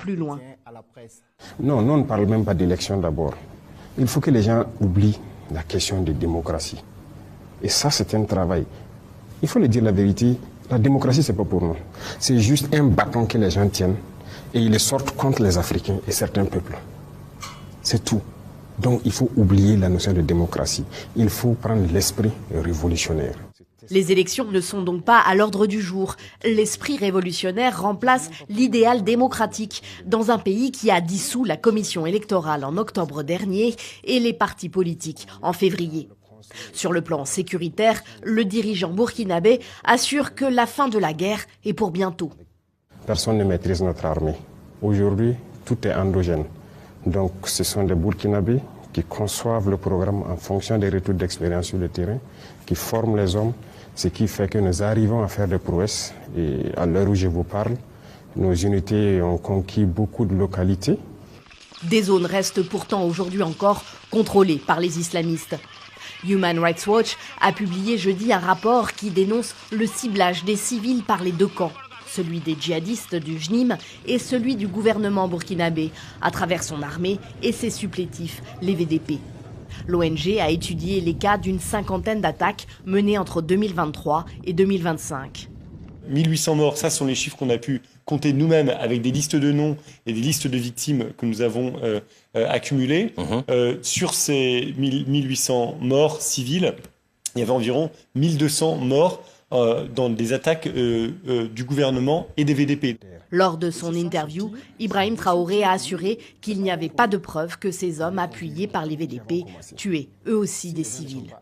plus loin. Non, on ne parle même pas d'élection d'abord. Il faut que les gens oublient la question de démocratie. Et ça, c'est un travail. Il faut le dire la vérité, la démocratie, c'est pas pour nous. C'est juste un bâton que les gens tiennent et ils le sortent contre les Africains et certains peuples. C'est tout. Donc il faut oublier la notion de démocratie. Il faut prendre l'esprit révolutionnaire. Les élections ne sont donc pas à l'ordre du jour. L'esprit révolutionnaire remplace l'idéal démocratique dans un pays qui a dissous la commission électorale en octobre dernier et les partis politiques en février. Sur le plan sécuritaire, le dirigeant burkinabé assure que la fin de la guerre est pour bientôt. Personne ne maîtrise notre armée. Aujourd'hui, tout est endogène. Donc ce sont des Burkinabés qui conçoivent le programme en fonction des retours d'expérience sur le terrain, qui forment les hommes, ce qui fait que nous arrivons à faire des prouesses. Et à l'heure où je vous parle, nos unités ont conquis beaucoup de localités. Des zones restent pourtant aujourd'hui encore contrôlées par les islamistes. Human Rights Watch a publié jeudi un rapport qui dénonce le ciblage des civils par les deux camps, celui des djihadistes du JNIM et celui du gouvernement burkinabé, à travers son armée et ses supplétifs, les VDP. L'ONG a étudié les cas d'une cinquantaine d'attaques menées entre 2023 et 2025. 1800 morts, ça sont les chiffres qu'on a pu compter nous-mêmes avec des listes de noms et des listes de victimes que nous avons accumulées. Sur ces 1800 morts civiles, il y avait environ 1200 morts dans des attaques du gouvernement et des VDP. Lors de son interview, Ibrahim Traoré a assuré qu'il n'y avait pas de preuves que ces hommes appuyés par les VDP tuaient eux aussi des civils.